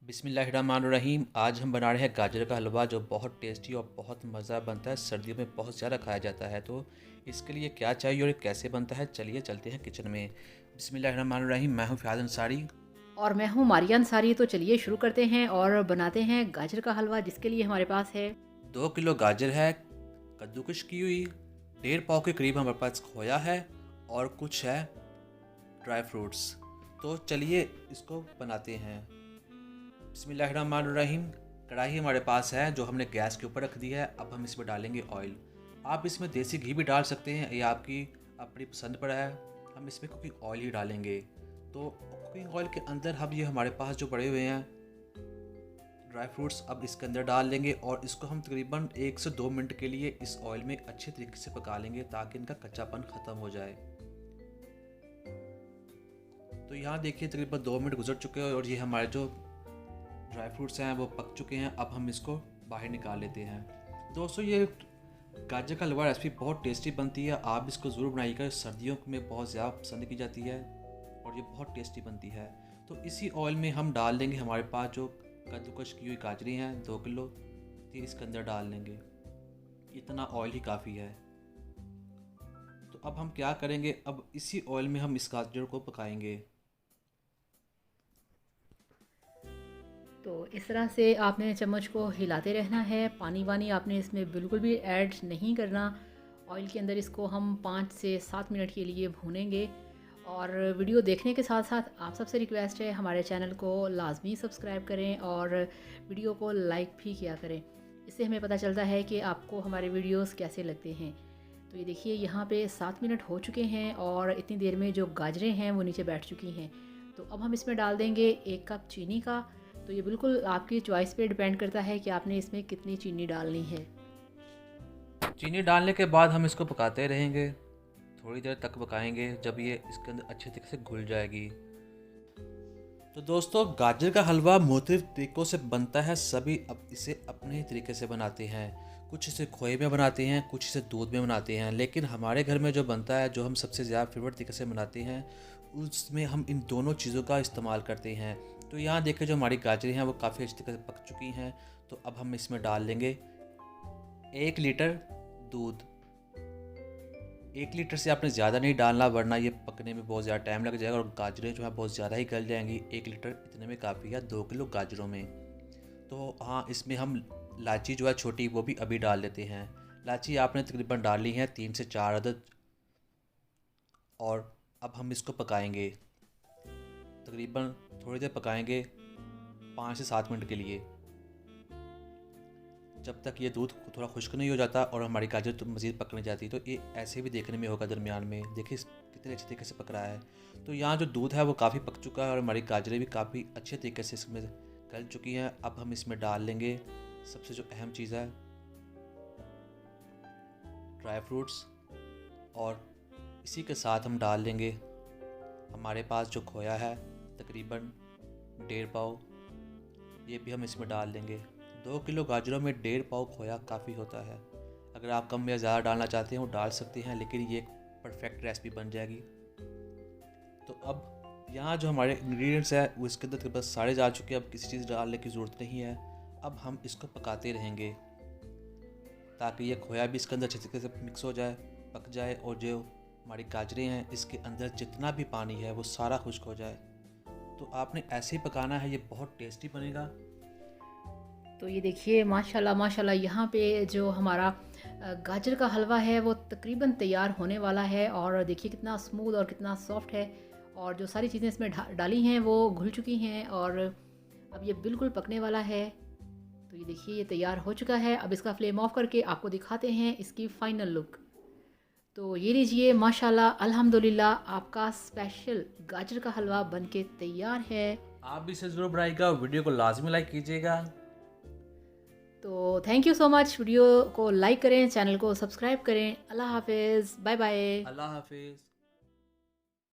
बिस्मिल्लाहिर्रहमानिर्रहीम। आज हम बना रहे हैं गाजर का हलवा, जो बहुत टेस्टी और बहुत मज़ा बनता है। सर्दियों में बहुत ज़्यादा खाया जाता है। तो इसके लिए क्या चाहिए और कैसे बनता है, चलिए चलते हैं किचन में। बिस्मिल्लाहिर्रहमानिर्रहीम। मैं हूँ फ़ियाज़ अंसारी। और मैं हूँ मारिया अंसारी। तो चलिए शुरू करते हैं और बनाते हैं गाजर का हलवा, जिसके लिए हमारे पास है 2 किलो गाजर है कद्दूकश की हुई, 1.5 पाव के करीब हमारे पास खोया है और कुछ है ड्राई फ्रूट्स। तो चलिए इसको बनाते हैं। बिस्मिल्लाहिर्रहमानिर्रहीम। कढ़ाई हमारे पास है जो हमने गैस के ऊपर रख दी है। अब हम इसमें डालेंगे ऑयल। आप इसमें देसी घी भी डाल सकते हैं, ये आपकी अपनी पसंद पर है। हम इसमें कुकिंग ऑयल ही डालेंगे। तो कुकिंग ऑयल के अंदर हम ये हमारे पास जो पड़े हुए हैं ड्राई फ्रूट्स अब इसके अंदर डाल लेंगे और इसको हम तकरीबन 1 से 2 मिनट के लिए इस ऑयल में अच्छे तरीके से पका लेंगे ताकि इनका कच्चापन ख़त्म हो जाए। तो यहाँ देखिए तकरीबन 2 मिनट गुजर चुके हैं और ये हमारे जो ड्राई फ्रूट्स हैं वो पक चुके हैं। अब हम इसको बाहर निकाल लेते हैं। दोस्तों, ये गाजर का हलवा रेसिपी बहुत टेस्टी बनती है, आप इसको ज़रूर बनाइएगा। सर्दियों में बहुत ज़्यादा पसंद की जाती है और ये बहुत टेस्टी बनती है। तो इसी ऑयल में हम डाल देंगे हमारे पास जो कद्दूकश की हुई गाजरें हैं 2 किलो, ये इसके अंदर डाल लेंगे। इतना ऑयल ही काफ़ी है। तो अब हम क्या करेंगे, अब इसी ऑयल में हम इस गाजर को पकाएंगे। तो इस तरह से आपने चम्मच को हिलाते रहना है। पानी वानी आपने इसमें बिल्कुल भी ऐड नहीं करना। ऑयल के अंदर इसको हम 5 से 7 मिनट के लिए भूनेंगे। और वीडियो देखने के साथ साथ आप सबसे रिक्वेस्ट है, हमारे चैनल को लाजमी सब्सक्राइब करें और वीडियो को लाइक भी किया करें। इससे हमें पता चलता है कि आपको हमारे वीडियोस कैसे लगते हैं। तो ये देखिए, यहाँ पे 7 मिनट हो चुके हैं और इतनी देर में जो गाजरें हैं वो नीचे बैठ चुकी हैं। तो अब हम इसमें डाल देंगे 1 कप चीनी का। तो ये बिल्कुल आपकी चॉइस पे डिपेंड करता है कि आपने इसमें कितनी चीनी डालनी है। चीनी डालने के बाद हम इसको पकाते रहेंगे, थोड़ी देर तक पकाएंगे जब ये इसके अंदर अच्छे तरीके से घुल जाएगी। तो दोस्तों, गाजर का हलवा मुख्तलिफ तरीक़ों से बनता है। सभी अब इसे अपने ही तरीके से बनाते हैं। कुछ इसे खोए में बनाते हैं, कुछ इसे दूध में बनाते हैं, लेकिन हमारे घर में जो बनता है, जो हम सबसे ज़्यादा फेवरेट तरीके से बनाते हैं, उसमें हम इन दोनों चीज़ों का इस्तेमाल करते हैं। तो यहाँ देखिए, जो हमारी गाजरें हैं वो काफ़ी अच्छी तरीके से पक चुकी हैं। तो अब हम इसमें डाल लेंगे 1 लीटर दूध। 1 लीटर से आपने ज़्यादा नहीं डालना, वरना ये पकने में बहुत ज़्यादा टाइम लग जाएगा और गाजरें जो है बहुत ज़्यादा ही गल जाएंगी। 1 लीटर इतने में काफ़ी है 2 किलो गाजरों में। तो हाँ, इसमें हम इलायची जो है छोटी वो भी अभी डाल देते हैं। इलायची आपने तकरीबन डाली है 3 से 4 अदद। और अब हम इसको पकाएंगे, तकरीबन थोड़ी देर पकाएंगे 5 से 7 मिनट के लिए, जब तक ये दूध थोड़ा खुश्क नहीं हो जाता और हमारी गाजर तो मज़ीद पकने जाती। तो ये ऐसे भी देखने में होगा दरमियान में, देखिए कितने अच्छे तरीके से पक रहा है। तो यहाँ जो दूध है वो काफ़ी पक चुका है और हमारी गाजरें भी काफ़ी अच्छे तरीके से इसमें गल चुकी हैं। अब हम इसमें डाल लेंगे सबसे जो अहम चीज़ है, ड्राई फ्रूट्स। और इसी के साथ हम डाल लेंगे हमारे पास जो खोया है तकरीबन 1.5 पाव, ये भी हम इसमें डाल देंगे। 2 किलो गाजरों में 1.5 पाव खोया काफ़ी होता है। अगर आप कम या ज़्यादा डालना चाहते हैं वो डाल सकते हैं, लेकिन ये एक परफेक्ट रेसिपी बन जाएगी। तो अब यहाँ जो हमारे इंग्रेडिएंट्स है वो इसके अंदर बस सारे जा चुके हैं। अब किसी चीज़ डालने की ज़रूरत नहीं है। अब हम इसको पकाते रहेंगे ताकि ये खोया भी इसके अंदर अच्छे तरीके से मिक्स हो जाए, पक जाए, और जो हमारी गाजरें हैं इसके अंदर जितना भी पानी है वो सारा खुश्क हो जाए। तो आपने ऐसे ही पकाना है, ये बहुत टेस्टी बनेगा। तो ये देखिए, माशाल्लाह माशाल्लाह, यहाँ पे जो हमारा गाजर का हलवा है वो तकरीबन तैयार होने वाला है। और देखिए कितना स्मूथ और कितना सॉफ्ट है। और जो सारी चीज़ें इसमें डाली हैं वो घुल चुकी हैं और अब ये बिल्कुल पकने वाला है। तो ये देखिए, ये तैयार हो चुका है। अब इसका फ्लेम ऑफ करके आपको दिखाते हैं इसकी फ़ाइनल लुक। तो ये लीजिए, माशाल्लाह अल्हम्दुलिल्लाह, आपका स्पेशल गाजर का हलवा बनके तैयार है। आप भी इसे ज़रूर बनाइएगा, वीडियो को लाजमी लाइक कीजिएगा। तो thank you so much. Video को लाइक करें, चैनल को सब्सक्राइब करें। अल्लाह हाफिज़, बाय बाय। अल्लाह हाफिज़।